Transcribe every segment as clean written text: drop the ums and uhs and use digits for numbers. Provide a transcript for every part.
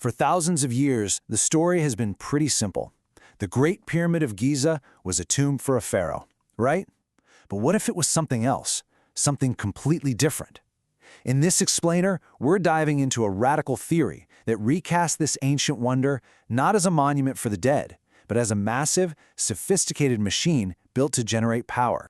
For thousands of years, the story has been pretty simple. The Great Pyramid of Giza was a tomb for a pharaoh, right? But what if it was something else, something completely different? In this explainer, we're diving into a radical theory that recasts this ancient wonder not as a monument for the dead, but as a massive, sophisticated machine built to generate power.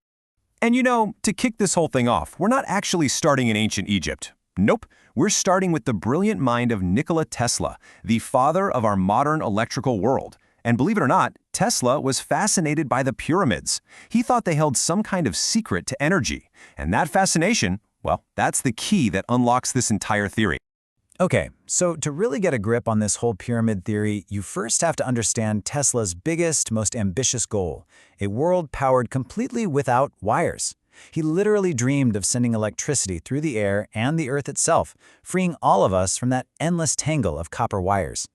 And to kick this whole thing off, we're not actually starting in ancient Egypt. Nope, we're starting with the brilliant mind of Nikola Tesla, the father of our modern electrical world. And believe it or not, Tesla was fascinated by the pyramids. He thought they held some kind of secret to energy. And that fascination, well, that's the key that unlocks this entire theory. Okay, so to really get a grip on this whole pyramid theory, you first have to understand Tesla's biggest, most ambitious goal, a world powered completely without wires. He literally dreamed of sending electricity through the air and the Earth itself, freeing all of us from that endless tangle of copper wires.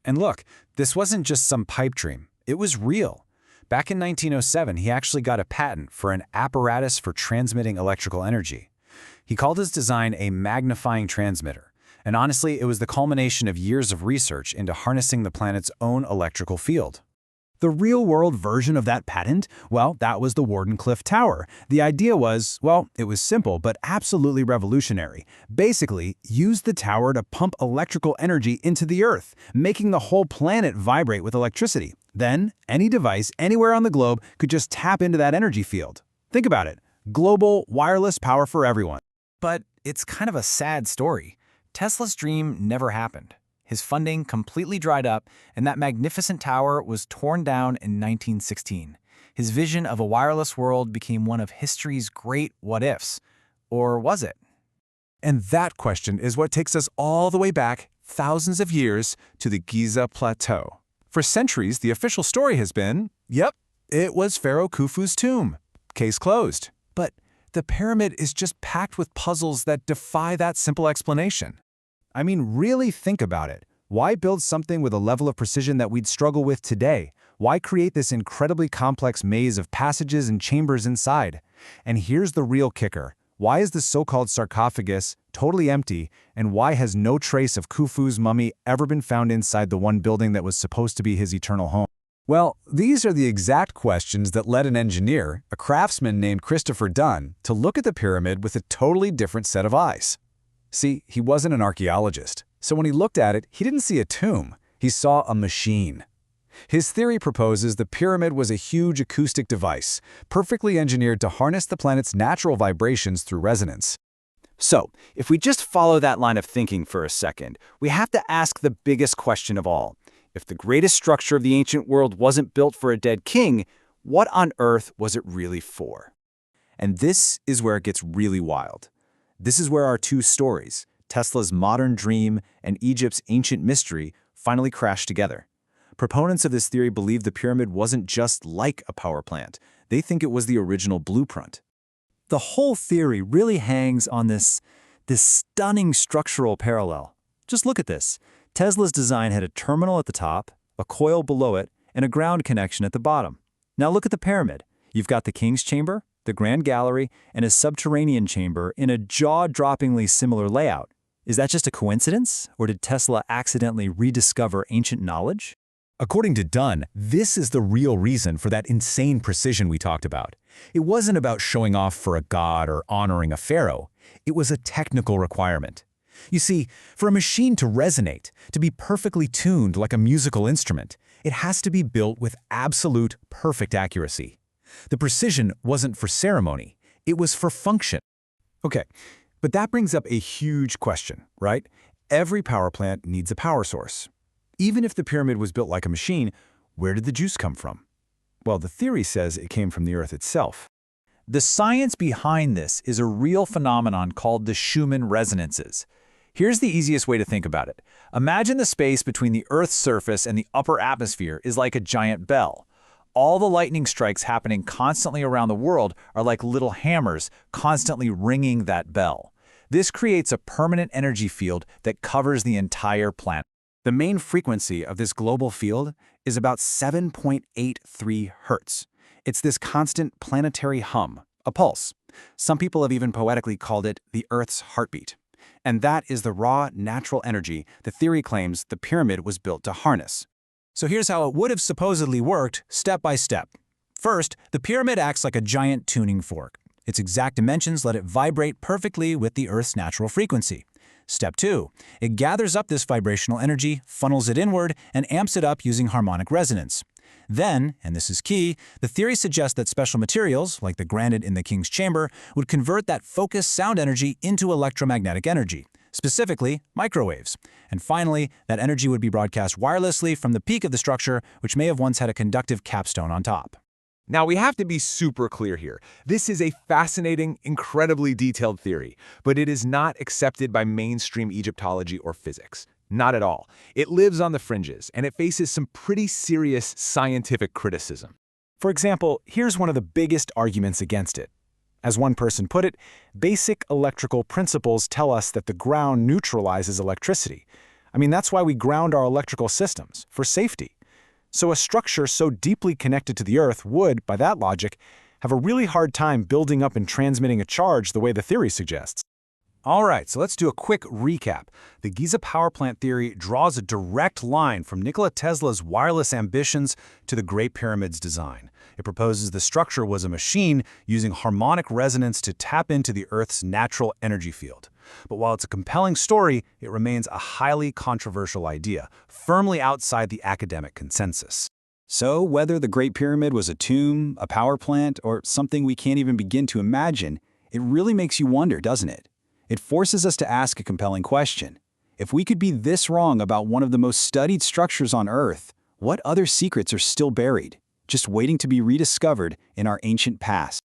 And look, this wasn't just some pipe dream. It was real. Back in 1907, he actually got a patent for an apparatus for transmitting electrical energy. He called his design a magnifying transmitter. And honestly, it was the culmination of years of research into harnessing the planet's own electrical field. The real-world version of that patent, well, that was the Wardenclyffe Tower. The idea was, well, it was simple but absolutely revolutionary. Basically, use the tower to pump electrical energy into the Earth, making the whole planet vibrate with electricity. Then, any device anywhere on the globe could just tap into that energy field. Think about it. Global, wireless power for everyone. But it's kind of a sad story. Tesla's dream never happened. His funding completely dried up, and that magnificent tower was torn down in 1916. His vision of a wireless world became one of history's great what-ifs. Or was it? And that question is what takes us all the way back, thousands of years, to the Giza Plateau. For centuries, the official story has been, yep, it was Pharaoh Khufu's tomb. Case closed. But the pyramid is just packed with puzzles that defy that simple explanation. I mean, really think about it. Why build something with a level of precision that we'd struggle with today? Why create this incredibly complex maze of passages and chambers inside? And here's the real kicker. Why is the so-called sarcophagus totally empty, and why has no trace of Khufu's mummy ever been found inside the one building that was supposed to be his eternal home? Well, these are the exact questions that led an engineer, a craftsman named Christopher Dunn, to look at the pyramid with a totally different set of eyes. See, he wasn't an archaeologist, so when he looked at it, he didn't see a tomb. He saw a machine. His theory proposes the pyramid was a huge acoustic device, perfectly engineered to harness the planet's natural vibrations through resonance. So, if we just follow that line of thinking for a second, we have to ask the biggest question of all. If the greatest structure of the ancient world wasn't built for a dead king, what on earth was it really for? And this is where it gets really wild. This is where our two stories, Tesla's modern dream and Egypt's ancient mystery, finally crash together. Proponents of this theory believe the pyramid wasn't just like a power plant. They think it was the original blueprint. The whole theory really hangs on this stunning structural parallel. Just look at this. Tesla's design had a terminal at the top, a coil below it, and a ground connection at the bottom. Now look at the pyramid. You've got the king's chamber, the grand gallery, and a subterranean chamber in a jaw-droppingly similar layout. Is that just a coincidence, or did Tesla accidentally rediscover ancient knowledge? According to Dunn, this is the real reason for that insane precision we talked about. It wasn't about showing off for a god or honoring a pharaoh. It was a technical requirement. You see, for a machine to resonate, to be perfectly tuned like a musical instrument, it has to be built with absolute, perfect accuracy. The precision wasn't for ceremony, it was for function. Okay, but that brings up a huge question, right? Every power plant needs a power source. Even if the pyramid was built like a machine, where did the juice come from? Well, the theory says it came from the Earth itself. The science behind this is a real phenomenon called the Schumann resonances. Here's the easiest way to think about it. Imagine the space between the Earth's surface and the upper atmosphere is like a giant bell. All the lightning strikes happening constantly around the world are like little hammers constantly ringing that bell. This creates a permanent energy field that covers the entire planet. The main frequency of this global field is about 7.83 hertz. It's this constant planetary hum, a pulse. Some people have even poetically called it the Earth's heartbeat. And that is the raw, natural energy the theory claims the pyramid was built to harness. So here's how it would have supposedly worked, step by step. First, the pyramid acts like a giant tuning fork. Its exact dimensions let it vibrate perfectly with the Earth's natural frequency. Step 2. It gathers up this vibrational energy, funnels it inward, and amps it up using harmonic resonance. Then, and this is key, the theory suggests that special materials, like the granite in the king's chamber, would convert that focused sound energy into electromagnetic energy, specifically microwaves. And finally, that energy would be broadcast wirelessly from the peak of the structure, which may have once had a conductive capstone on top. Now, we have to be super clear here. This is a fascinating, incredibly detailed theory, but it is not accepted by mainstream Egyptology or physics. Not at all. It lives on the fringes, and it faces some pretty serious scientific criticism. For example, here's one of the biggest arguments against it. As one person put it, basic electrical principles tell us that the ground neutralizes electricity. I mean, that's why we ground our electrical systems, for safety. So a structure so deeply connected to the Earth would, by that logic, have a really hard time building up and transmitting a charge the way the theory suggests. All right, so let's do a quick recap. The Giza power plant theory draws a direct line from Nikola Tesla's wireless ambitions to the Great Pyramid's design. It proposes the structure was a machine using harmonic resonance to tap into the Earth's natural energy field. But while it's a compelling story, it remains a highly controversial idea, firmly outside the academic consensus. So whether the Great Pyramid was a tomb, a power plant, or something we can't even begin to imagine, it really makes you wonder, doesn't it? It forces us to ask a compelling question. If we could be this wrong about one of the most studied structures on Earth, what other secrets are still buried, just waiting to be rediscovered in our ancient past?